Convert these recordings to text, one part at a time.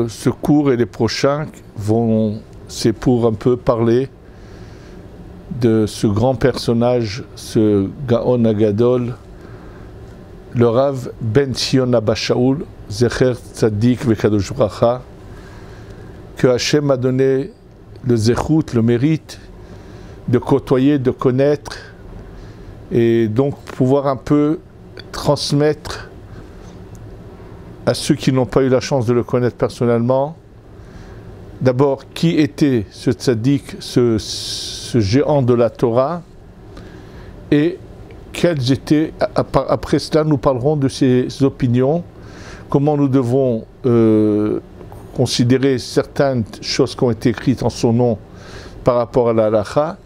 ce cours et les prochains c'est pour un peu parler de ce grand personnage, ce Gaon Agadol, le Rav Ben Sion Abba Shaul, Zecher Tzadik Vekadosh Bracha, que Hachem a donné le zechut, le mérite de côtoyer, de connaître, et donc pouvoir un peu transmettre à ceux qui n'ont pas eu la chance de le connaître personnellement, d'abord qui était ce tzaddik, ce géant de la Torah, et quelles étaient, après cela nous parlerons de ses opinions, comment nous devons considérer certaines choses qui ont été écrites en son nom par rapport à la halakha,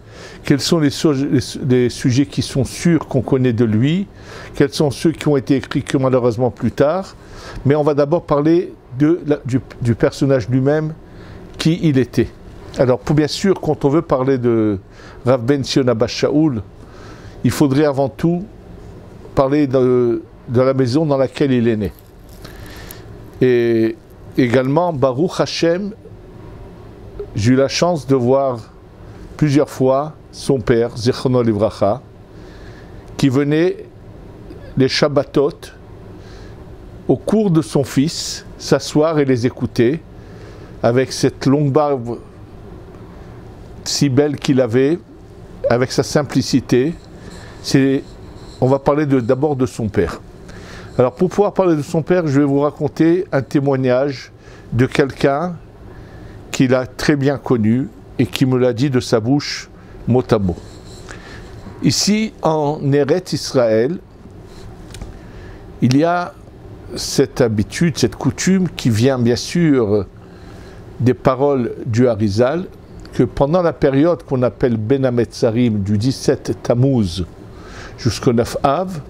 quels sont les sujets qui sont sûrs qu'on connaît de lui, quels sont ceux qui ont été écrits que malheureusement plus tard, mais on va d'abord parler du personnage lui-même, qui il était. Alors bien sûr, quand on veut parler de Rav Ben Sion Abba Shaul, il faudrait avant tout parler de la maison dans laquelle il est né. Et également, Baruch Hashem, j'ai eu la chance de voir plusieurs fois son père, Zichrono Livracha, qui venait les Shabbatot au cours de son fils, s'asseoir et les écouter, avec cette longue barbe si belle qu'il avait, avec sa simplicité. On va parler d'abord de son père. Alors pour pouvoir parler de son père, je vais vous raconter un témoignage de quelqu'un qu'il a très bien connu et qui me l'a dit de sa bouche mot à mot. Ici, en Eretz Israël, il y a cette habitude, cette coutume qui vient bien sûr des paroles du Harizal, que pendant la période qu'on appelle Ben Hametzarim, du 17 Tammuz jusqu'au 9 Av,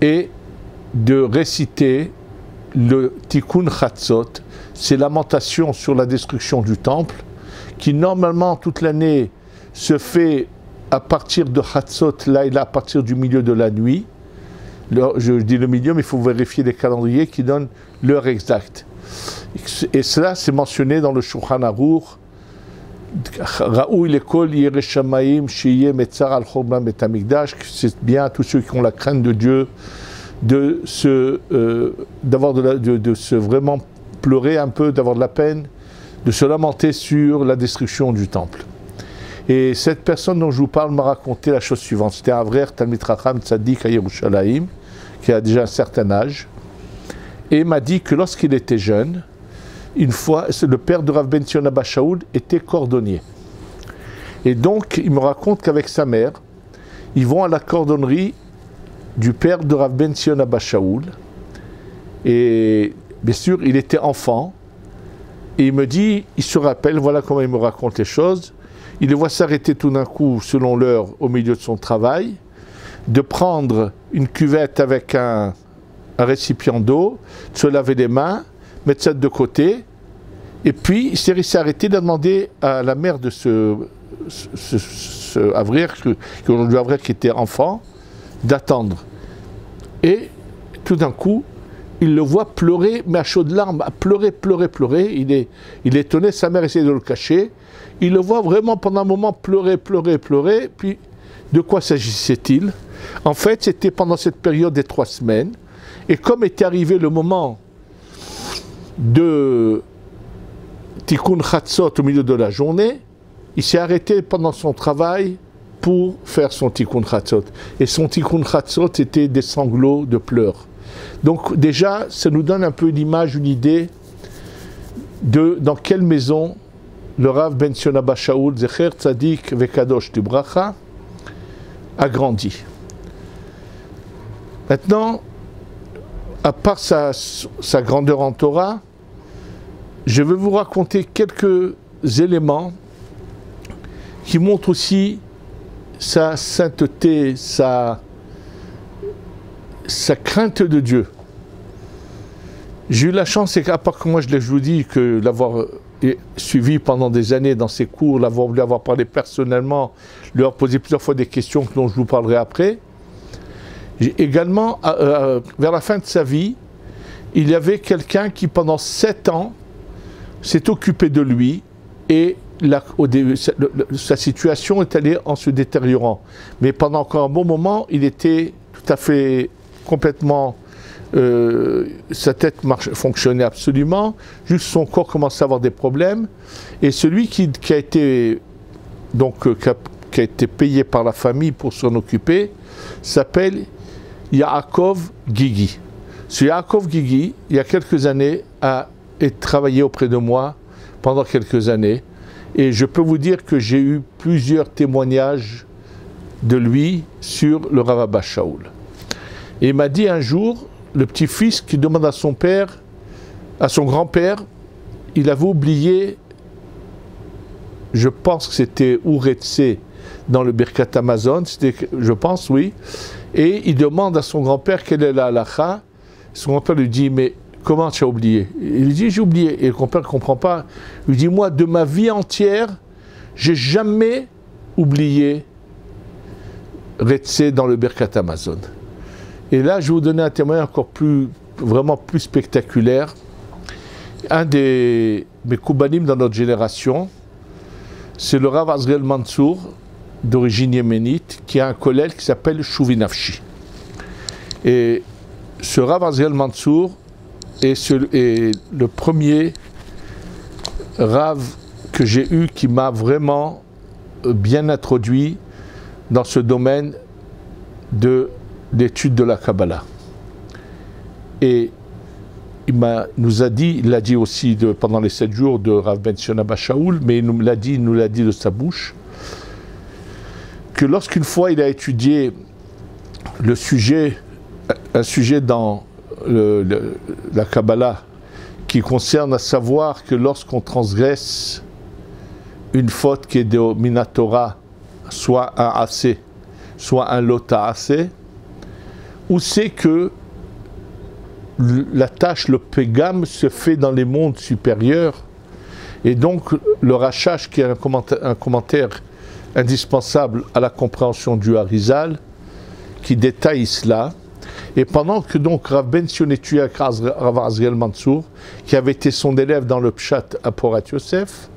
et de réciter le Tikkun Chatzot, ces lamentations sur la destruction du temple, qui normalement toute l'année se fait à partir de Chatzot, là et là, à partir du milieu de la nuit. Je dis le milieu, mais il faut vérifier les calendriers qui donnent l'heure exacte. Et cela, c'est mentionné dans le Shulchan Aruch, Raoui l'école Yereshamaim Shiye Metzar al Chorban Bet Hamikdash, c'est bien à tous ceux qui ont la crainte de Dieu de se vraiment pleurer un peu, d'avoir de la peine, de se lamenter sur la destruction du temple. Et cette personne dont je vous parle m'a raconté la chose suivante. C'était un vrai Talmid Chacham Tzadik à Yerushalayim, qui a déjà un certain âge, et m'a dit que lorsqu'il était jeune, une fois, le père de Rav Ben Sion Abba Shaul était cordonnier. Et donc, il me raconte qu'avec sa mère, ils vont à la cordonnerie du père de Rav Ben Sion Abba Shaul. Et bien sûr, il était enfant. Et il me dit, il se rappelle, voilà comment il me raconte les choses. Il le voit s'arrêter tout d'un coup, selon l'heure, au milieu de son travail, de prendre une cuvette avec un récipient d'eau, de se laver les mains, mettre ça de côté, et puis il s'est arrêté, il a demandé à la mère de ce Avrir, qui était enfant, d'attendre. Et tout d'un coup, il le voit pleurer, mais à chaudes larmes, à pleurer. Il est étonné, sa mère essaie de le cacher. Il le voit vraiment pendant un moment pleurer. Puis, de quoi s'agissait-il? En fait, c'était pendant cette période des 3 semaines. Et comme était arrivé le moment de Tikkun Chatzot au milieu de la journée, il s'est arrêté pendant son travail pour faire son Tikkun Chatzot. Et son Tikkun Chatzot était des sanglots de pleurs. Donc déjà, ça nous donne un peu une image, une idée de dans quelle maison le Rav Ben Sion Abba Shaul, Zecher Tzadik Vekadosh Livracha, a grandi. Maintenant, à part sa grandeur en Torah, je vais vous raconter quelques éléments qui montrent aussi sa sainteté, sa crainte de Dieu. J'ai eu la chance, et à part que moi je vous dis que l'avoir suivi pendant des années dans ses cours, lui avoir parlé personnellement, lui avoir posé plusieurs fois des questions dont je vous parlerai après. Également, vers la fin de sa vie, il y avait quelqu'un qui pendant 7 ans s'est occupé de lui et sa situation est allée en se détériorant. Mais pendant encore un bon moment, il était tout à fait complètement... sa tête fonctionnait absolument, juste son corps commençait à avoir des problèmes. Et celui qui a été payé par la famille pour s'en occuper s'appelle Yaakov Gigi. Ce Yaakov Gigi, il y a quelques années, a travaillé auprès de moi pendant quelques années. Et je peux vous dire que j'ai eu plusieurs témoignages de lui sur le Rav Abba Shaul. Et il m'a dit un jour, le petit-fils qui demande à son père, à son grand-père, il avait oublié, je pense que c'était Uretse dans le Birkat Amazon, je pense, oui, et il demande à son grand-père quelle est la halakha. Son grand-père lui dit, mais comment tu as oublié? Il lui dit, j'ai oublié. Et le grand-père ne comprend pas. Il lui dit, moi, de ma vie entière, j'ai jamais oublié Retse dans le Birkat Amazon. Et là, je vais vous donner un témoignage encore vraiment plus spectaculaire. Un des Mekoubanim dans notre génération, c'est le Rav Azriel Mansour, d'origine yéménite, qui a un kollel qui s'appelle Shuvi Nafshi. Et ce Rav Azriel Mansour est le premier Rav que j'ai eu qui m'a vraiment bien introduit dans ce domaine de l'étude de la Kabbalah. Et il l'a dit aussi pendant les 7 jours de Rav Ben Sion Abba Shaul, mais il nous l'a dit de sa bouche, que lorsqu'une fois il a étudié un sujet dans la Kabbalah qui concerne à savoir que lorsqu'on transgresse une faute qui est de Minatora, soit un assez, soit un lota assez, où c'est que la tâche, le pégam, se fait dans les mondes supérieurs. Et donc, le Rachash, qui est un commentaire indispensable à la compréhension du Harizal, qui détaille cela. Et pendant que donc Rav Ben Sion étudiait avec Rav Azriel Mansour, qui avait été son élève dans le Pshat à Porat Yosef,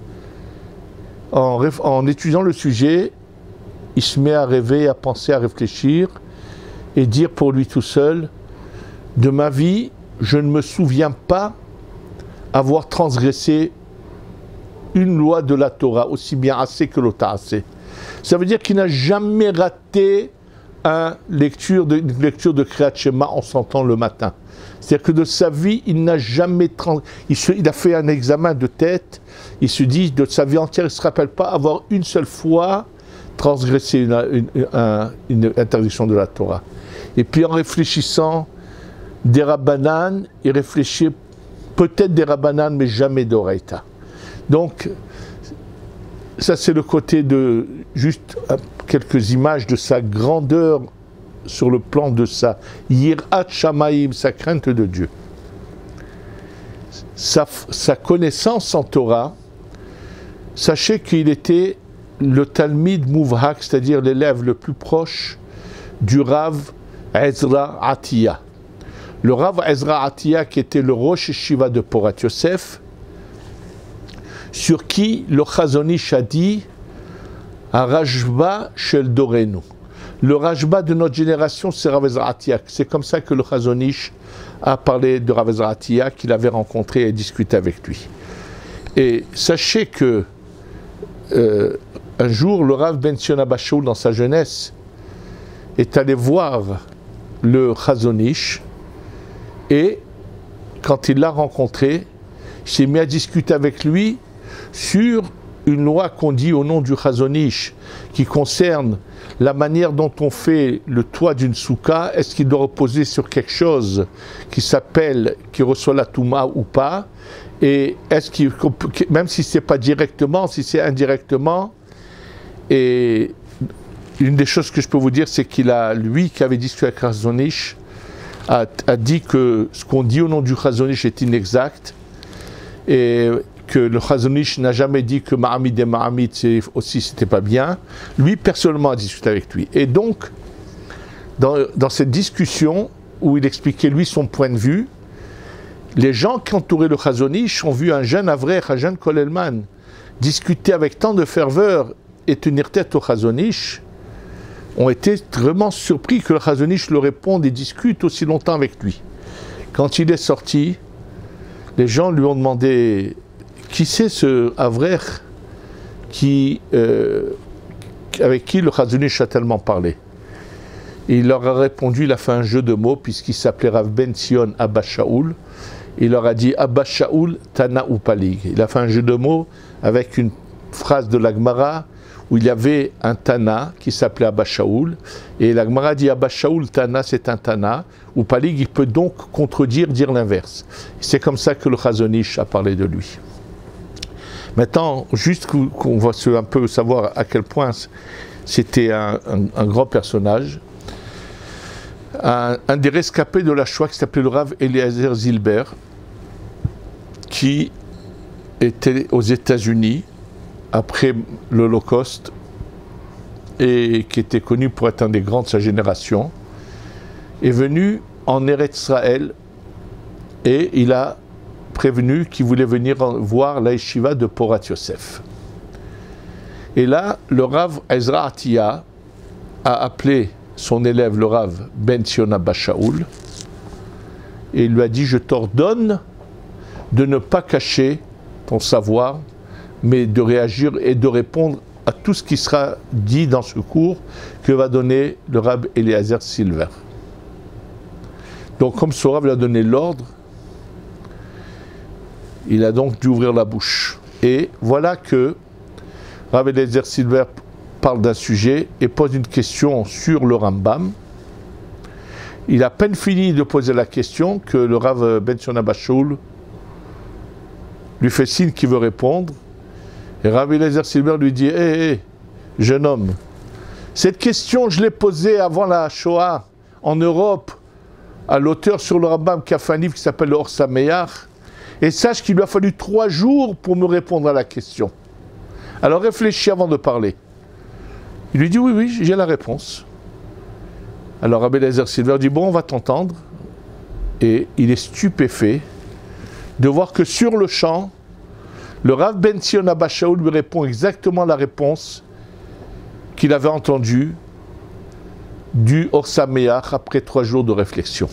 en étudiant le sujet, il se met à rêver, à penser, à réfléchir, et dire pour lui tout seul, de ma vie, je ne me souviens pas avoir transgressé une loi de la Torah, aussi bien assez que l'ota assez. Ça veut dire qu'il n'a jamais raté une lecture de Kriyat Shema en s'entend le matin. C'est-à-dire que de sa vie, il n'a jamais... Il a fait un examen de tête, il se dit, de sa vie entière, il ne se rappelle pas avoir une seule fois transgressé une interdiction de la Torah. Et puis en réfléchissant, des Rabbanan, il réfléchit peut-être des Rabbanan, mais jamais d'Oraita. Donc, ça c'est le côté de juste quelques images de sa grandeur sur le plan de sa Yirat Shamaim, sa crainte de Dieu. Sa connaissance en Torah, sachez qu'il était le Talmid Mouvhak, c'est-à-dire l'élève le plus proche du Rav Ezra Atiya. Le Rav Ezra Atiya, qui était le Rosh Yeshiva de Porat Yosef, sur qui le Chazon Ish a dit Rajba Shel Dorenu. Le Rajba de notre génération, c'est Rav Ezra Atiya. C'est comme ça que le Chazon Ish a parlé de Rav Ezra Atiya, qu'il avait rencontré et discuté avec lui. Et sachez que un jour, le Rav Ben Sion Abba Shaul, dans sa jeunesse, est allé voir le Chazon Ish, et quand il l'a rencontré, il s'est mis à discuter avec lui sur une loi qu'on dit au nom du Chazon Ish, qui concerne la manière dont on fait le toit d'une soukha. Est-ce qu'il doit reposer sur quelque chose qui reçoit la touma ou pas? Et est-ce qu'il, même si c'est pas directement, si c'est indirectement, et une des choses que je peux vous dire, c'est lui qui avait discuté avec Chazon Ish, a dit que ce qu'on dit au nom du Chazon Ish est inexact, et que le Chazon Ish n'a jamais dit que Ma'amid et Ma'amid c'était pas bien. Lui personnellement a discuté avec lui. Et donc, dans cette discussion où il expliquait lui son point de vue, les gens qui entouraient le Chazon Ish ont vu un jeune Avrer, un jeune Kolelman, discuter avec tant de ferveur et tenir tête au Chazon Ish, ont été vraiment surpris que le Chazon Ish leur réponde et discute aussi longtemps avec lui. Quand il est sorti, les gens lui ont demandé qui c'est ce Avrer avec qui le Chazon Ish a tellement parlé. Et il leur a répondu, il a fait un jeu de mots puisqu'il s'appelait Rav Ben Sion Abba Shaul. Il leur a dit Abba Shaul Tana ou Palig. Il a fait un jeu de mots avec une phrase de la Gemara où il y avait un Tana qui s'appelait Abba Shaul. Et la Gemara dit Abba Shaul Tana, c'est un Tana. Ou Palig, il peut donc contredire, dire l'inverse. C'est comme ça que le Chazon Ish a parlé de lui. Maintenant, juste qu'on va un peu savoir à quel point c'était un grand personnage. Un des rescapés de la Shoah qui s'appelait le Rav Eliezer Zilber, qui était aux États-Unis après l'Holocauste et qui était connu pour être un des grands de sa génération, est venu en Eretz Israël et il a prévenu qu'il voulait venir voir la yeshiva de Porat Yosef. Et là, le Rav Ezra Atiya a appelé son élève, le Rav Ben Sion Abba Shaul, et il lui a dit, je t'ordonne de ne pas cacher ton savoir, mais de réagir et de répondre à tout ce qui sera dit dans ce cours que va donner le Rav Eliezer Silver. Donc comme ce Rav lui a donné l'ordre, il a donc dû ouvrir la bouche. Et voilà que Rav Eliezer Silver parle d'un sujet et pose une question sur le Rambam. Il a à peine fini de poser la question que le Rav Ben Sion Abba Shaul lui fait signe qu'il veut répondre. Et Rav Eliezer Silver lui dit hé, jeune homme, cette question je l'ai posée avant la Shoah en Europe à l'auteur sur le Rambam qui a fait un livre qui s'appelle le Or Sameach, et sache qu'il lui a fallu 3 jours pour me répondre à la question. Alors réfléchis avant de parler. Il lui dit oui, j'ai la réponse. Alors Rav Eliezer Silver dit bon, on va t'entendre. Et il est stupéfait de voir que sur le champ, le Rav Ben Sion Abba Shaul lui répond exactement la réponse qu'il avait entendue du Or Sameach après 3 jours de réflexion.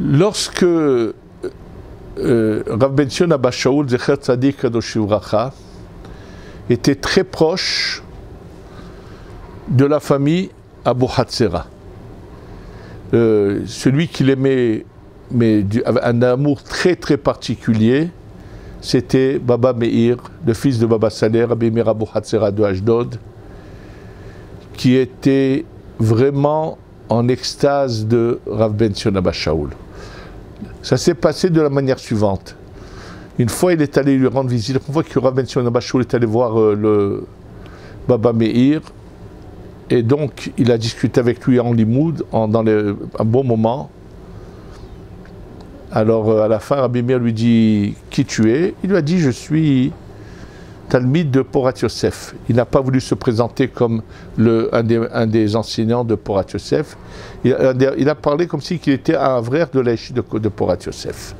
Lorsque Rav Ben Sion Abba Shaul, Zecher Tzadik Kadosh Livracha, était très proche de la famille Abu Hatzera. Celui qu'il aimait, mais avec un amour très très particulier, c'était Baba Meir, le fils de Baba Saleh, Rabbi Meir Abu Hatzera de Ashdod, qui était vraiment en extase de Rav Ben Sion Abba Shaul. Ça s'est passé de la manière suivante. Une fois, il est allé lui rendre visite. Une fois que Rav Ben Sion Abba Shaul est allé voir le Baba Meir, et donc il a discuté avec lui en limoud, un bon moment. Alors à la fin, Rabbi Meir lui dit qui tu es. Il lui a dit je suis Talmid de Porat Yosef. Il n'a pas voulu se présenter comme un des enseignants de Porat Yosef. Il a parlé comme s'il était un frère de la yeshiva de Porat Yosef.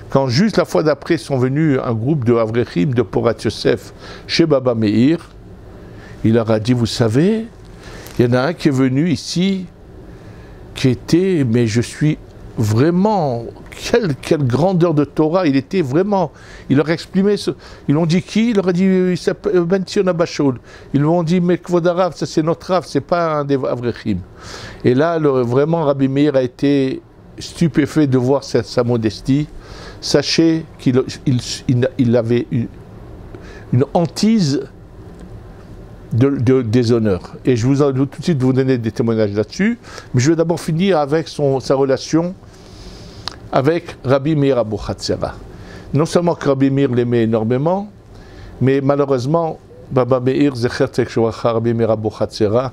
Quand juste la fois d'après sont venus un groupe de Avrechim de Porat Yosef chez Baba Meir, il leur a dit, vous savez, il y en a un qui est venu ici, qui était, mais je suis vraiment, quelle grandeur de Torah, il était vraiment, il leur a exprimé, ils l'ont dit qui? Il leur a dit, il s'appelle Ben Sion Abba Shaul. Ils lui ont dit, mais Kvod Arav, ça c'est notre Rav, c'est pas un des Avrechim. Et là, vraiment, Rabbi Meir a été stupéfait de voir sa modestie. Sachez qu'il avait une hantise de déshonneur. Et je vous tout de suite vous donner des témoignages là-dessus. Mais je vais d'abord finir avec sa relation avec Rabbi Meir Abu Hatzera. Non seulement que Rabbi Meir l'aimait énormément, mais malheureusement, Baba Meir, Zecher Tzedek Livracha, Rabbi Meir Abu Hatzera,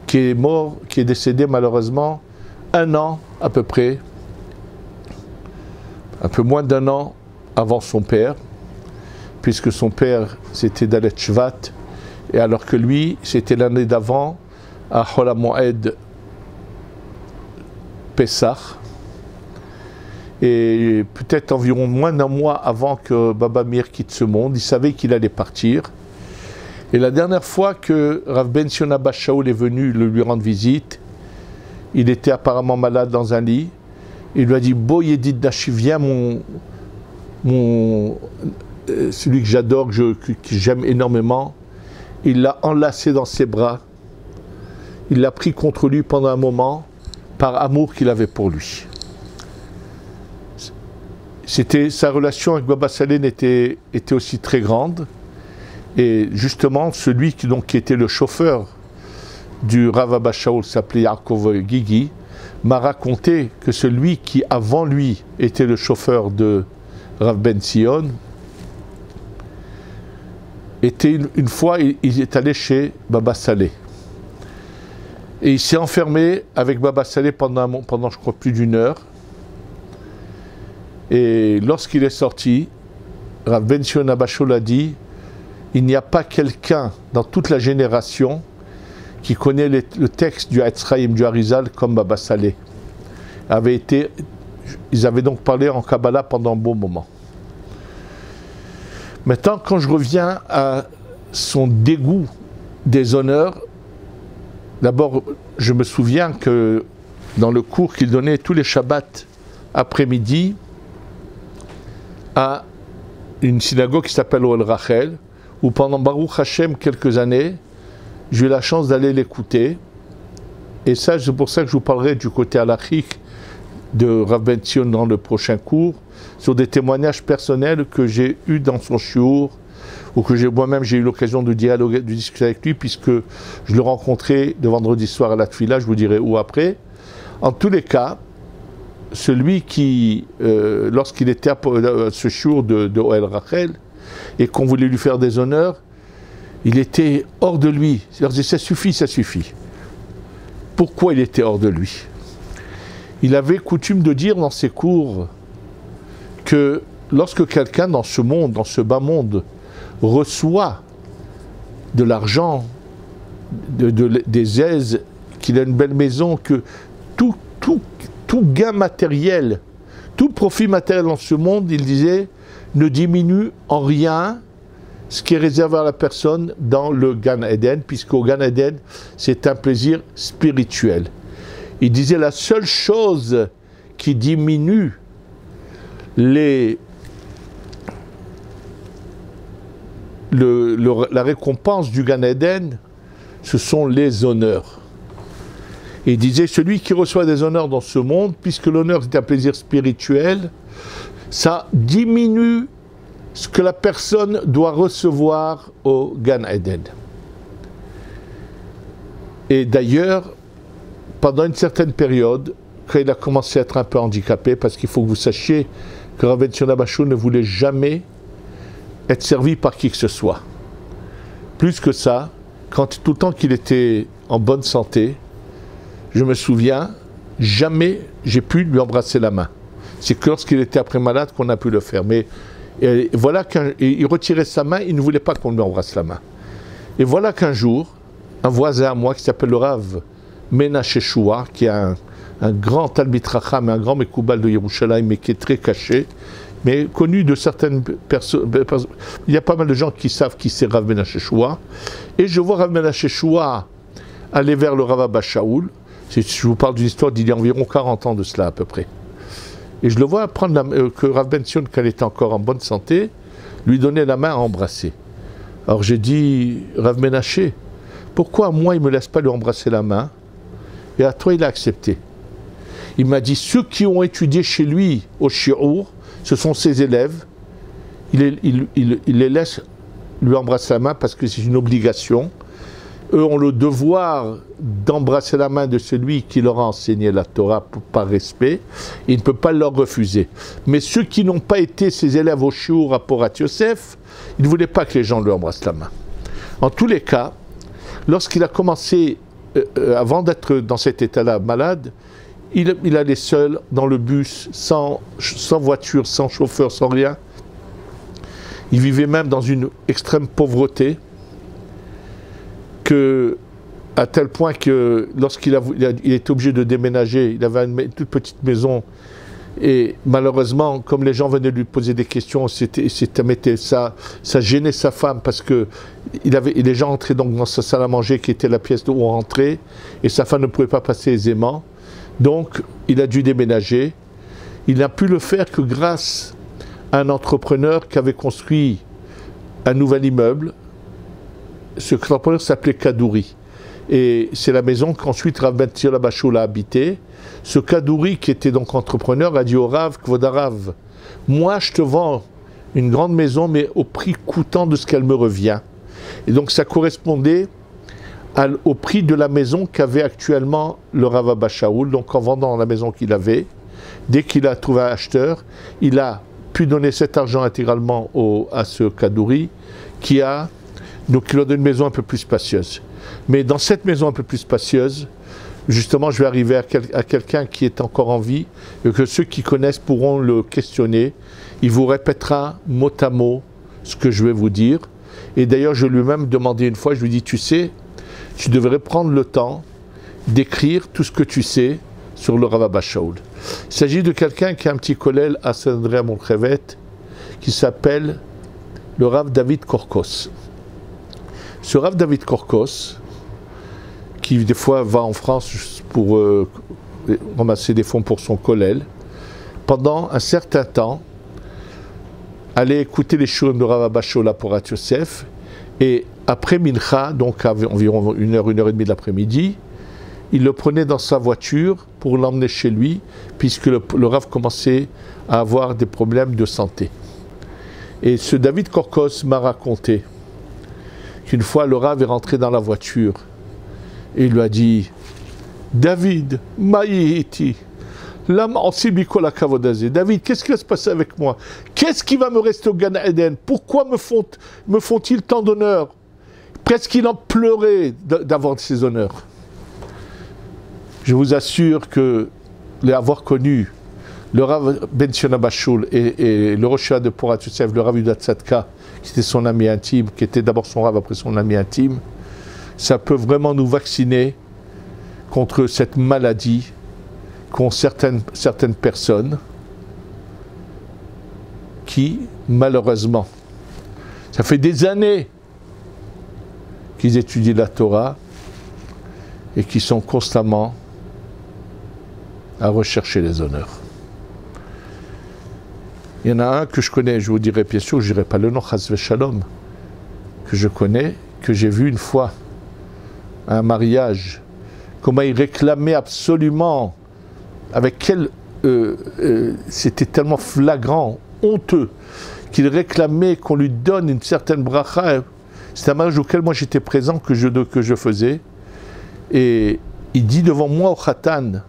qui est mort, qui est décédé malheureusement 1 an à peu près, un peu moins d'1 an avant son père, puisque son père c'était Dalet Shvat, et alors que lui c'était l'année d'avant, à Chol HaMoed Pessah. Et peut-être environ moins d'un mois avant que Baba Meir quitte ce monde, il savait qu'il allait partir. Et la dernière fois que Rav Ben Sion Abba Shaul est venu lui rendre visite, il était apparemment malade dans un lit. Il lui a dit, Bo Yedid Nashi, viens celui que j'adore, que j'aime énormément. Il l'a enlacé dans ses bras. Il l'a pris contre lui pendant un moment, par amour qu'il avait pour lui. Sa relation avec Baba Salé était aussi très grande. Et justement, celui qui était le chauffeur du Rav Abba Shaul, s'appelait Yaakov Gigi, m'a raconté que celui qui, avant lui, était le chauffeur de Rav Ben Sion, était une fois, il est allé chez Baba Salé. Et il s'est enfermé avec Baba Salé pendant je crois, plus d'une heure. Et lorsqu'il est sorti, Rav Ben Sion Abba Shaul a dit, il n'y a pas quelqu'un dans toute la génération qui connaît le texte du Etz Chaim, du Arizal, comme Baba Salé. Ils avaient donc parlé en Kabbalah pendant un bon moment. Maintenant, quand je reviens à son dégoût des honneurs, d'abord, je me souviens que dans le cours qu'il donnait tous les Shabbats après-midi à une synagogue qui s'appelle Oel Rachel, où pendant Baruch Hashem quelques années, j'ai eu la chance d'aller l'écouter. Et ça, c'est pour ça que je vous parlerai du côté halachique de Rav Ben Sion dans le prochain cours, sur des témoignages personnels que j'ai eus dans son shiur, ou que moi-même j'ai eu l'occasion de dialoguer, de discuter avec lui, puisque je le rencontrais le vendredi soir à la Tfila, je vous dirai où après. En tous les cas, celui qui, lorsqu'il était à ce shiur de Oel Rachel, et qu'on voulait lui faire des honneurs, il était hors de lui. Il disait, ça suffit, ça suffit. Pourquoi il était hors de lui? Il avait coutume de dire dans ses cours que lorsque quelqu'un dans ce monde, dans ce bas monde, reçoit de l'argent, des aises, qu'il a une belle maison, que tout gain matériel, tout profit matériel dans ce monde, il disait, ne diminue en rien ce qui est réservé à la personne dans le Gan Eden, puisqu'au Gan Eden, c'est un plaisir spirituel. Il disait la seule chose qui diminue la récompense du Gan Eden, ce sont les honneurs. Et il disait, celui qui reçoit des honneurs dans ce monde, puisque l'honneur est un plaisir spirituel, ça diminue ce que la personne doit recevoir au Gan Eden. Et d'ailleurs, pendant une certaine période, quand il a commencé à être un peu handicapé, parce qu'il faut que vous sachiez que Rav Ben Sion Abba Shaul ne voulait jamais être servi par qui que ce soit. Plus que ça, tout le temps qu'il était en bonne santé, je me souviens, jamais j'ai pu lui embrasser la main. C'est que lorsqu'il était après malade qu'on a pu le faire. Mais voilà qu'il retirait sa main, il ne voulait pas qu'on lui embrasse la main. Et voilà qu'un jour, un voisin à moi qui s'appelle le Rav Menachem Shua, qui est un grand Talmid Chacham, un grand Mekoubal de Yerushalayim, mais qui est très caché, mais connu de certaines personnes. Il y a pas mal de gens qui savent qui c'est Rav Menachem Shua. Et je vois Rav Menachem Shua aller vers le Rav Abba Shaul. Je vous parle d'une histoire d'il y a environ 40 ans de cela à peu près. Et je le vois prendre que Rav Ben Sion, quand il était encore en bonne santé, lui donner la main à embrasser. Alors j'ai dit, Rav Menachem, pourquoi moi il ne me laisse pas lui embrasser la main? Et à toi il a accepté. Il m'a dit, ceux qui ont étudié chez lui au shiur, ce sont ses élèves, il les laisse lui embrasser la main parce que c'est une obligation. Eux ont le devoir d'embrasser la main de celui qui leur a enseigné la Torah par respect. Il ne peut pas leur refuser. Mais ceux qui n'ont pas été ses élèves au shiur à Porat Yosef, il ne voulait pas que les gens lui embrassent la main. En tous les cas, lorsqu'il a commencé, avant d'être dans cet état-là malade, il allait seul dans le bus, sans voiture, sans chauffeur, sans rien. Il vivait même dans une extrême pauvreté, que à tel point que lorsqu'il il était obligé de déménager, il avait une toute petite maison, et malheureusement, comme les gens venaient lui poser des questions, ça gênait sa femme, parce que les gens entraient donc dans sa salle à manger qui était la pièce où on rentrait, et sa femme ne pouvait pas passer aisément. Donc, il a dû déménager. Il n'a pu le faire que grâce à un entrepreneur qui avait construit un nouvel immeuble. Ce entrepreneur s'appelait Kadouri. Et c'est la maison qu'ensuite Rav Ben Tzvi Bashul a habité. Ce Kadouri, qui était donc entrepreneur, a dit au Rav, Kvodarav, moi je te vends une grande maison, mais au prix coûtant de ce qu'elle me revient. Et donc ça correspondait au prix de la maison qu'avait actuellement le Rav Abba Shaul. Donc en vendant la maison qu'il avait, dès qu'il a trouvé un acheteur, il a pu donner cet argent intégralement à ce Kadouri, donc il a donné une maison un peu plus spacieuse. Mais dans cette maison un peu plus spacieuse, justement, je vais arriver à quelqu'un qui est encore en vie, et que ceux qui connaissent pourront le questionner. Il vous répétera mot à mot ce que je vais vous dire. Et d'ailleurs, je lui ai même demandé une fois, je lui ai dit, tu sais, tu devrais prendre le temps d'écrire tout ce que tu sais sur le Rav Abba Shaul. Il s'agit de quelqu'un qui a un petit kollel à Saint-André à Montrevet, qui s'appelle le Rav David Korkos. Ce Rav David Korkos, qui des fois va en France pour ramasser des fonds pour son kollel, pendant un certain temps, allait écouter les shurim de Rav Abba Shaul à Porat Yosef, et après Mincha, donc à environ 1h et demie de l'après-midi, il le prenait dans sa voiture pour l'emmener chez lui, puisque le Rav commençait à avoir des problèmes de santé. Et ce David Korkos m'a raconté qu'une fois le Rav est rentré dans la voiture et il lui a dit, David, maïti, David, qu'est-ce qui va se passer avec moi? Qu'est-ce qui va me rester au Gan Eden? Pourquoi me font-ils tant d'honneur? Presque il en pleurait d'avoir ces honneurs. Je vous assure que avoir connu le Rav Ben Tzvi Bashul et le Rosh de Porat Yosef, le Rav Yudat Tzadka, qui était son ami intime, qui était d'abord son Rav, après son ami intime, ça peut vraiment nous vacciner contre cette maladie qu'ont certaines personnes qui, malheureusement, ça fait des années qu'ils étudient la Torah et qui sont constamment à rechercher les honneurs. Il y en a un que je connais, je vous dirai bien sûr, je ne dirai pas le nom, Chas Veshalom, que je connais, que j'ai vu une fois à un mariage, comment il réclamait absolument, avec quel... c'était tellement flagrant, honteux, qu'il réclamait qu'on lui donne une certaine bracha. C'est un mariage auquel moi j'étais présent, que je faisais, et il dit devant moi au Khatan,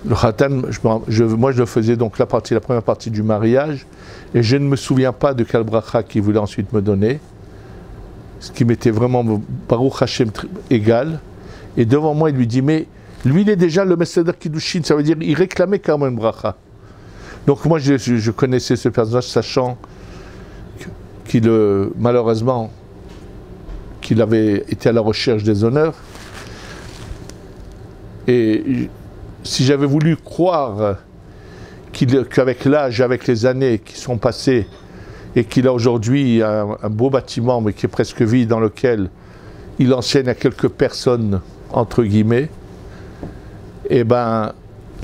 le Khatan, moi je le faisais donc la première partie du mariage, et je ne me souviens pas de quel bracha qu'il voulait ensuite me donner, ce qui m'était vraiment Baruch Hashem égal. Et devant moi il lui dit, mais lui il est déjà le Meseder Kiddushin, ça veut dire il réclamait quand même une bracha. Donc moi je connaissais ce personnage, sachant qu'il malheureusement qu'il avait été à la recherche des honneurs. Et si j'avais voulu croire qu'avec l'âge, avec les années qui sont passées, et qu'il a aujourd'hui un beau bâtiment, mais qui est presque vide, dans lequel il enseigne à quelques personnes, entre guillemets, eh ben,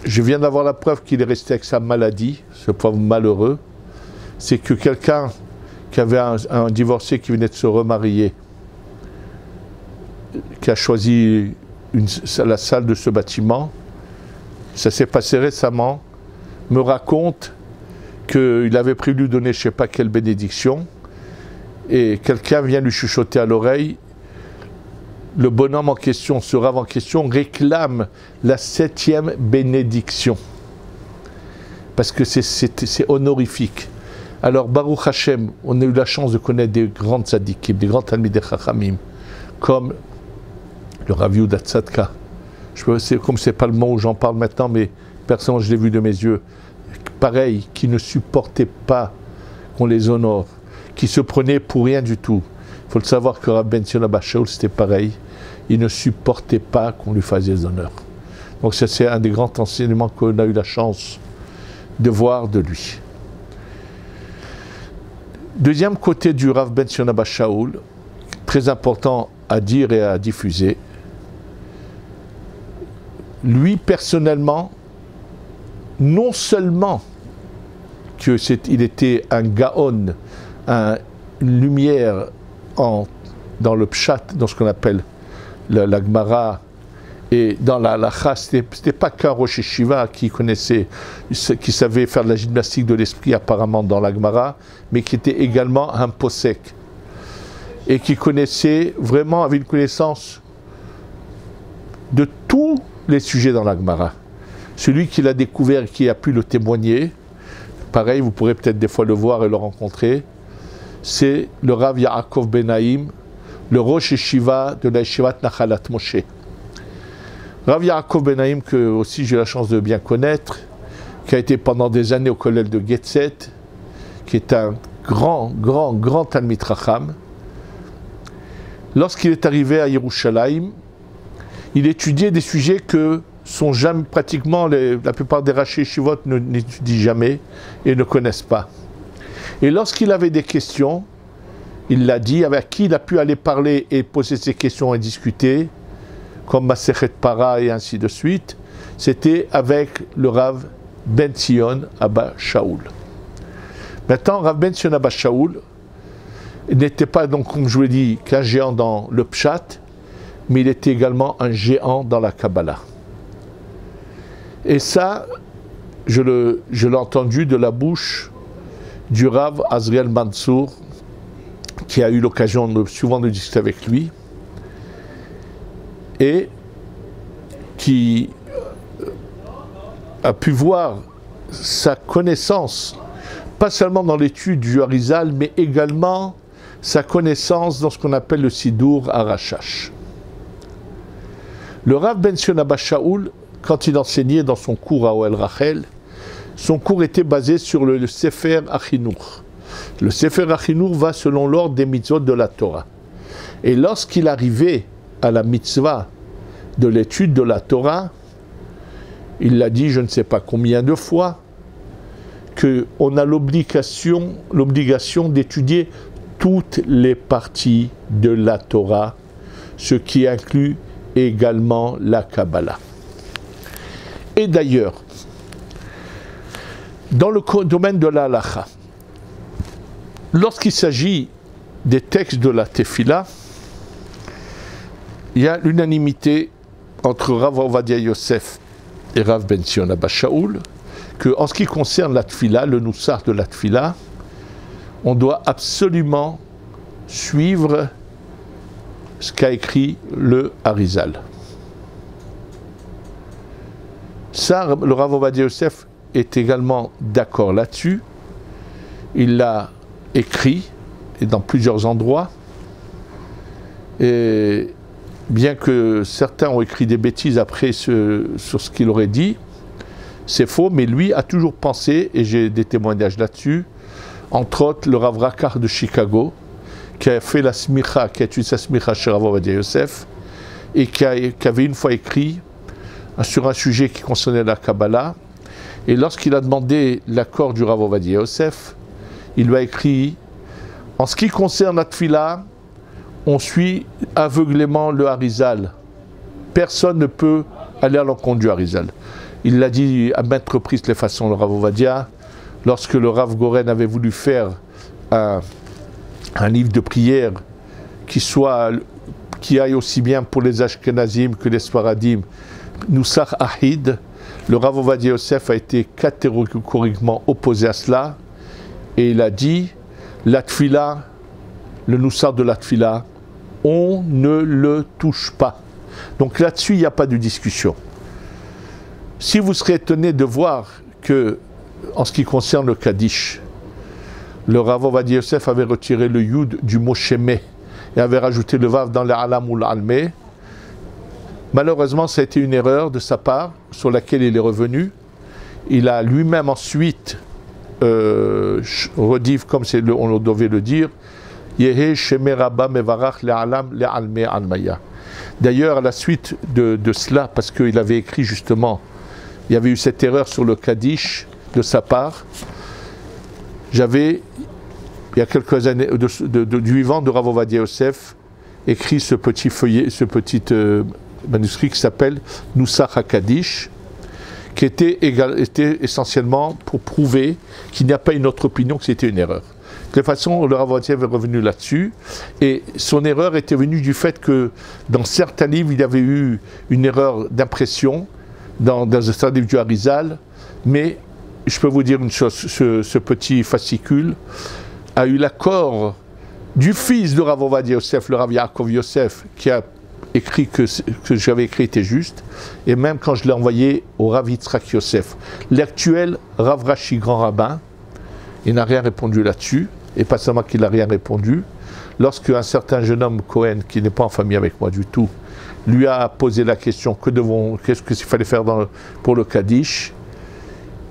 je viens d'avoir la preuve qu'il est resté avec sa maladie, ce pauvre malheureux. C'est que quelqu'un qui avait un divorcé qui venait de se remarier, qui a choisi la salle de ce bâtiment, ça s'est passé récemment, me raconte qu'il avait prévu de lui donner je ne sais pas quelle bénédiction, et quelqu'un vient lui chuchoter à l'oreille, le bonhomme en question, ce rave en question, réclame la 7e bénédiction. Parce que c'est honorifique. Alors Baruch Hashem, on a eu la chance de connaître des grands tzadikim, des grands talmidei chachamim, comme le Rav Yehuda Tzadka. Comme c'est pas le moment où j'en parle maintenant, mais personnellement je l'ai vu de mes yeux. Pareil, qui ne supportait pas qu'on les honore, qui se prenait pour rien du tout. Il faut le savoir que Rav Ben Tzvi Bashul, c'était pareil. il ne supportait pas qu'on lui fasse des honneurs. Donc ça, c'est un des grands enseignements qu'on a eu la chance de voir de lui. Deuxième côté du Rav Ben Sion Abba Shaul, très important à dire et à diffuser, lui personnellement, non seulement qu'il était un gaon, une lumière dans le pshat, dans ce qu'on appelle la Gemara, et dans la halakha, c'était pas qu'un Rosh Yeshiva qui connaissait, qui savait faire de la gymnastique de l'esprit apparemment dans la Gemara, mais qui était également un posek, et qui connaissait vraiment, avait une connaissance de tous les sujets dans la Gemara. Celui qui l'a découvert et qui a pu le témoigner, pareil, vous pourrez peut-être des fois le voir et le rencontrer, c'est le Rav Yaakov Ben Haim, le Rosh Yeshiva de la Yeshivat Nachalat Moshe. Rav Yaakov Ben Haim, que aussi j'ai la chance de bien connaître, qui a été pendant des années au collège de Getzet, qui est un grand Talmid Racham. Lorsqu'il est arrivé à Yerushalayim, il étudiait des sujets que sont jamais, pratiquement la plupart des Rashi Yeshivot n'étudient jamais et ne connaissent pas. Et lorsqu'il avait des questions, il l'a dit, avec qui il a pu aller parler et poser ses questions et discuter, comme Masechet Para et ainsi de suite, c'était avec le Rav Ben Sion Abba Shaul. Maintenant, Rav Ben Sion Abba Shaul n'était pas, donc, comme je vous l'ai dit, qu'un géant dans le Pshat, mais il était également un géant dans la Kabbalah. Et ça, je l'ai entendu de la bouche du Rav Azriel Mansour, qui a eu l'occasion souvent de discuter avec lui, et qui a pu voir sa connaissance, pas seulement dans l'étude du Harizal, mais également sa connaissance dans ce qu'on appelle le Sidour Arashash. Le Rav Ben Sion Abba Shaul, quand il enseignait dans son cours à Ohel Rachel, son cours était basé sur le Sefer Achinur. Le Sefer Achinur va selon l'ordre des mitzvot de la Torah. Et lorsqu'il arrivait à la mitzvah de l'étude de la Torah, il l'a dit je ne sais pas combien de fois, qu'on a l'obligation d'étudier toutes les parties de la Torah, ce qui inclut également la Kabbalah. Et d'ailleurs, dans le domaine de la halakha, lorsqu'il s'agit des textes de la Tefila, il y a l'unanimité entre Rav Ovadia Yosef et Rav Ben Sion Abba Shaul, que en ce qui concerne la Tefila, le Noussar de la Tefila, on doit absolument suivre ce qu'a écrit le Harizal. Ça, le Rav Ovadia Yosef est également d'accord là-dessus. Il l'a écrit, et dans plusieurs endroits. Et bien que certains ont écrit des bêtises après sur ce qu'il aurait dit, c'est faux, mais lui a toujours pensé, et j'ai des témoignages là-dessus, entre autres le Rav Rakar de Chicago, qui a fait la smicha, qui a étudié sa smicha chez Rav Ovadia Yosef, et qui avait une fois écrit sur un sujet qui concernait la Kabbalah, et lorsqu'il a demandé l'accord du Rav Ovadia Yosef, il lui a écrit « En ce qui concerne la Tefila, on suit aveuglément le Harizal. Personne ne peut aller à l'encontre du Harizal. » Il l'a dit à maintes reprises les façons, le Rav Ovadia, lorsque le Rav Goren avait voulu faire un livre de prière qui aille aussi bien pour les Ashkenazim que les Sfaradim, Nusach Ahid, le Rav Ovadia Yosef a été catégoriquement opposé à cela, et il a dit, la Tfila, le Noussar de la Tfila, on ne le touche pas. Donc là-dessus, il n'y a pas de discussion. Si vous serez étonné de voir que, en ce qui concerne le Kaddish, le Rav Ovadia Yosef avait retiré le Yud du mot Shemeh et avait rajouté le Vav dans le Alam ou l'Almeh, malheureusement, ça a été une erreur de sa part, sur laquelle il est revenu. Il a lui-même ensuite redit, comme on devait le dire, Yehe Shemeh Rabba Mevarach Le'alam Le'almeh Almaya. D'ailleurs, à la suite de cela, parce qu'il avait écrit justement, il y avait eu cette erreur sur le Kaddish de sa part, j'avais, il y a quelques années, du vivant de Rav Ovadia Yosef, écrit ce petit feuillet, ce petit manuscrit qui s'appelle Nusach HaKaddish, qui était essentiellement pour prouver qu'il n'y a pas une autre opinion, que c'était une erreur. De toute façon, le Rav Ovadia est revenu là-dessus, et son erreur était venue du fait que dans certains livres, il y avait eu une erreur d'impression, dans un certain livre du Harizal, mais je peux vous dire une chose, ce petit fascicule a eu l'accord du fils de Rav Ovadia Yosef, le Rav Yaakov Yosef, qui a écrit que j'avais écrit était juste, et même quand je l'ai envoyé au Rav Yitzhak Yosef, l'actuel Rav Rashi, grand rabbin, il n'a rien répondu là-dessus, et pas seulement qu'il n'a rien répondu. Lorsque un certain jeune homme Cohen, qui n'est pas en famille avec moi du tout, lui a posé la question qu'est-ce qu'il fallait faire pour le Kaddish,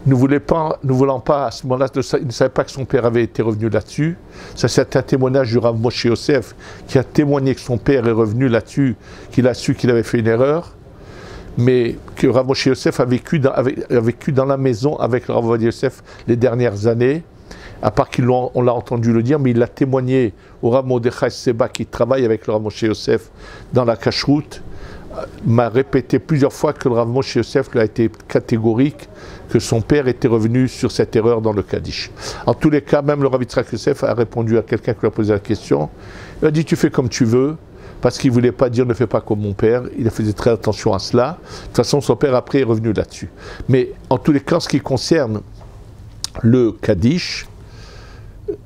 ne voulant pas à ce moment-là, il ne savait pas que son père avait été revenu là-dessus. Ça, c'est un témoignage du Rav Moshe Yosef qui a témoigné que son père est revenu là-dessus, qu'il a su qu'il avait fait une erreur, mais que Rav Moshe Yosef a vécu dans la maison avec le Rav Ovadia Yosef les dernières années, à part qu'on l'a entendu le dire, mais il l'a témoigné au Rav Mordechai Seba qui travaille avec le Rav Moshe Yosef dans la cacheroute, m'a répété plusieurs fois que le Rav Moshe Yosef lui a été catégorique que son père était revenu sur cette erreur dans le Kaddish. En tous les cas, même le Rav Yitzhak Yosef a répondu à quelqu'un qui lui a posé la question. Il a dit tu fais comme tu veux, parce qu'il ne voulait pas dire ne fais pas comme mon père. Il faisait très attention à cela. De toute façon, son père après est revenu là-dessus. Mais en tous les cas, en ce qui concerne le Kaddish,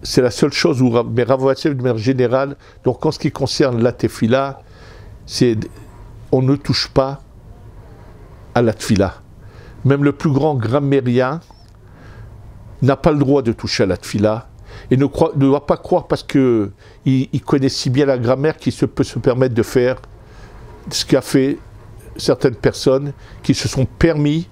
c'est la seule chose où Rav Ovadia Yosef de manière générale, donc en ce qui concerne la tefila, on ne touche pas à la tefila. Même le plus grand grammairien n'a pas le droit de toucher à la tefila et ne doit pas croire parce qu'il connaît si bien la grammaire qu'il peut se permettre de faire ce qu'a fait certaines personnes qui se sont permis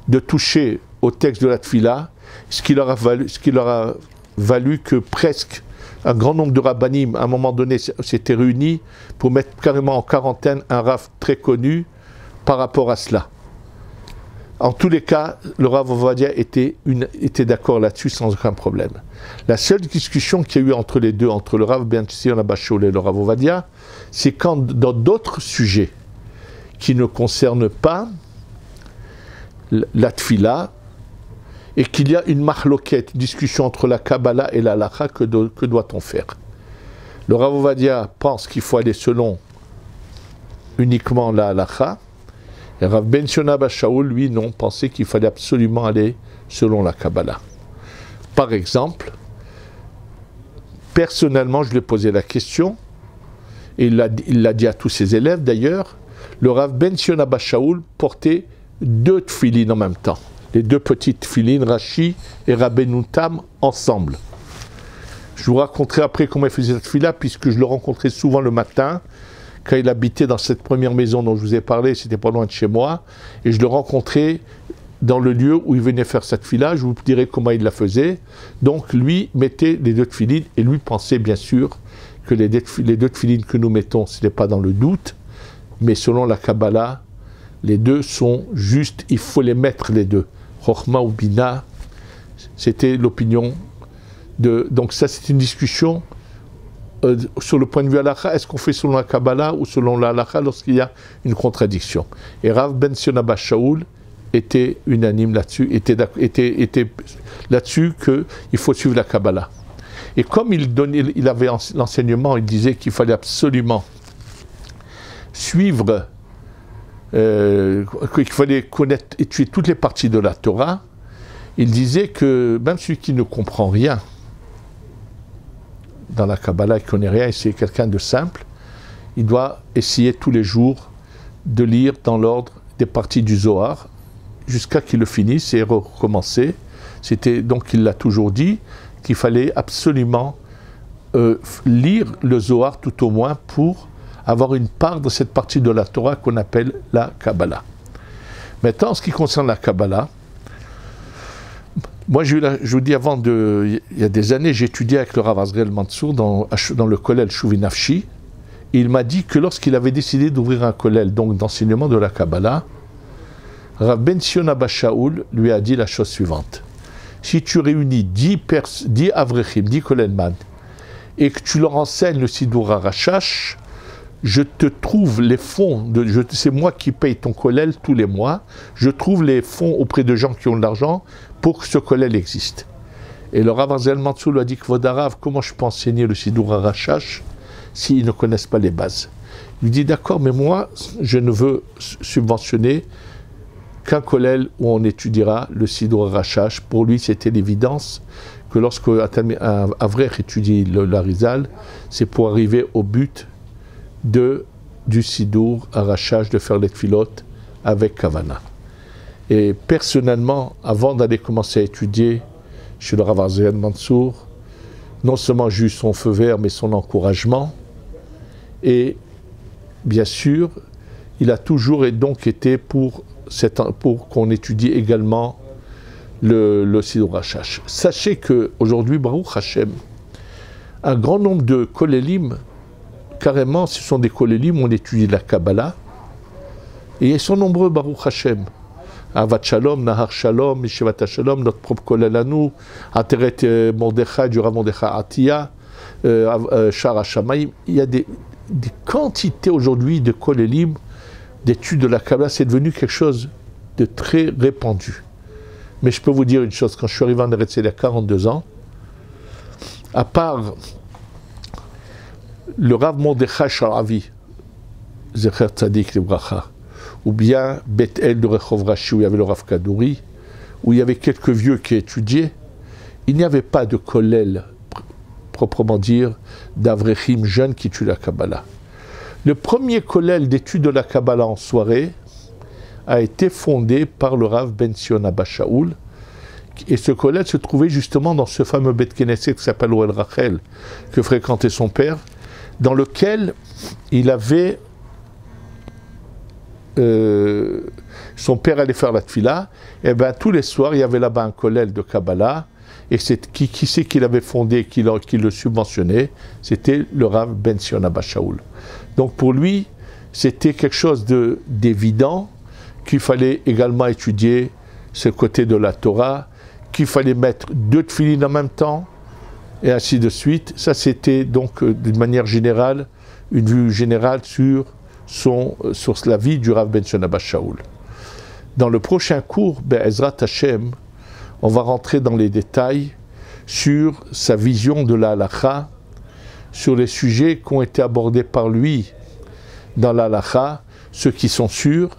de toucher au texte de la tefila, ce qui leur a valu que presque un grand nombre de rabbanim, à un moment donné, s'étaient réunis pour mettre carrément en quarantaine un rav très connu par rapport à cela. En tous les cas, le Rav Ovadia était d'accord là-dessus sans aucun problème. La seule discussion qu'il y a eu entre les deux, entre le Rav Ben Sion Abashol et le Rav Ovadia, c'est quand dans d'autres sujets qui ne concernent pas la tefila, et qu'il y a une mahloket, une discussion entre la Kabbalah et la halakha, que doit-on faire? Le Rav Ovadia pense qu'il faut aller selon uniquement la halakha, et Rav Ben Sion Abashol, lui, non, pensait qu'il fallait absolument aller selon la Kabbalah. Par exemple, personnellement, je lui ai posé la question, et il l'a dit à tous ses élèves d'ailleurs, le Rav Ben Sion Abashol portait 2 tefilines en même temps. Les 2 petites tefilines, Rashi et Rabbeinu Tam, ensemble. Je vous raconterai après comment il faisait cette tefila, puisque je le rencontrais souvent le matin, quand il habitait dans cette première maison dont je vous ai parlé, c'était pas loin de chez moi, et je le rencontrais dans le lieu où il venait faire cette tefila. Je vous dirai comment il la faisait. Donc lui mettait les 2 tefilines, et lui pensait bien sûr que les 2 tefilines que nous mettons, ce n'est pas dans le doute, mais selon la Kabbalah, les 2 sont justes, il faut les mettre les 2. Chochma ou Bina, c'était l'opinion de... Donc ça, c'est une discussion sur le point de vue halakha. Est-ce qu'on fait selon la Kabbalah ou selon la halakha lorsqu'il y a une contradiction? Et Rav Ben Sion Abashol était unanime là-dessus, était là-dessus qu'il faut suivre la Kabbalah. Et comme il avait l'enseignement, il disait qu'il fallait absolument suivre, qu'il fallait connaître, étudier toutes les parties de la Torah. Il disait que même celui qui ne comprend rien dans la Kabbalah, il ne connaît rien, et c'est quelqu'un de simple, il doit essayer tous les jours de lire dans l'ordre des parties du Zohar jusqu'à qu'il le finisse et recommencer. Donc il l'a toujours dit, qu'il fallait absolument lire le Zohar tout au moins pour avoir une part de cette partie de la Torah qu'on appelle la Kabbalah. Maintenant, en ce qui concerne la Kabbalah, moi, je vous dis, il y a des années, j'ai étudié avec le Rav Azriel Mansour dans le collège Shuvinafshi. il m'a dit que lorsqu'il avait décidé d'ouvrir un kollel, donc d'enseignement de la Kabbalah, Rav Ben Sion Abba Shaul lui a dit la chose suivante. Si tu réunis 10 avrechim, 10 kollelman, et que tu leur enseignes le Sidour HaRashash, je te trouve les fonds, c'est moi qui paye ton kollel tous les mois, je trouve les fonds auprès de gens qui ont de l'argent pour que ce kollel existe. Et le Rav Arzel Mansour lui a dit, Kvodarav, comment je peux enseigner le Sidour HaRashash s'ils ne connaissent pas les bases? Il lui dit, d'accord, mais moi, je ne veux subventionner qu'un kollel où on étudiera le Sidour HaRashash. Pour lui, c'était l'évidence que lorsque un Avrech étudie l'Arizal, c'est pour arriver au but du Sidour HaRashash, de faire les tfilot avec Kavana. Et personnellement, avant d'aller commencer à étudier chez le Rav Arzel Mansour, non seulement j'ai eu son feu vert, mais son encouragement. Et bien sûr, il a toujours donc été pour qu'on étudie également le Sidour HaRashash. Sachez qu'aujourd'hui, Baruch Hashem, un grand nombre de kollelim, carrément, ce sont des kollelim où on étudie la Kabbalah, et ils sont nombreux, Baruch Hashem. Avat Shalom, Nahar Shalom, Yeshivat Shalom, notre propre kollel à nous, Ateret Mordechai, du Rav Mordechai Atiya, Shar HaShamayim. Il y a des quantités aujourd'hui de kollelim, d'études de la Kabbalah, c'est devenu quelque chose de très répandu. Mais je peux vous dire une chose, quand je suis arrivé en Eretz il y a 42 ans, à part le Rav Mordechai Sharavi, Zecher Tzadik Lebracha, ou bien Beth El de Rechov Rashi, où il y avait le Rav Kadouri, où il y avait quelques vieux qui étudiaient, il n'y avait pas de kollel, proprement dire, d'avrechim jeunes qui étudient la Kabbalah. Le premier kollel d'études de la Kabbalah en soirée a été fondé par le Rav Ben Sion Abba Shaul, et ce kollel se trouvait justement dans ce fameux Bet Knesset qui s'appelle Oel Rachel, que fréquentait son père, dans lequel il avait son père allait faire la tfila, et bien tous les soirs il y avait là-bas un kollel de Kabbalah, et qui c'est qu'il avait fondé, qui le subventionnait? C'était le Rav Ben Sion Abba Shaul. Donc pour lui, c'était quelque chose d'évident, qu'il fallait également étudier ce côté de la Torah, qu'il fallait mettre 2 tfilines en même temps, et ainsi de suite. Ça c'était donc d'une manière générale, une vue générale sur la vie du Rav Ben Sion Abba Shaul. Dans le prochain cours, Be'ezrat Hashem, on va rentrer dans les détails sur sa vision de la halakha, sur les sujets qui ont été abordés par lui dans la halakha, ceux qui sont sûrs,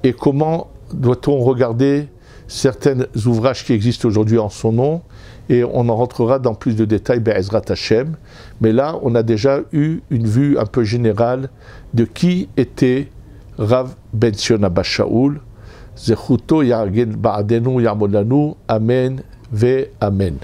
et comment doit-on regarder certains ouvrages qui existent aujourd'hui en son nom, et on en rentrera dans plus de détails, Be'ezrat Hashem. Mais là, on a déjà eu une vue un peu générale de qui était Rav Ben Sion Abba Shaul. Zechuto Yargen Ba'adenu Yamolanu. Amen ve Amen.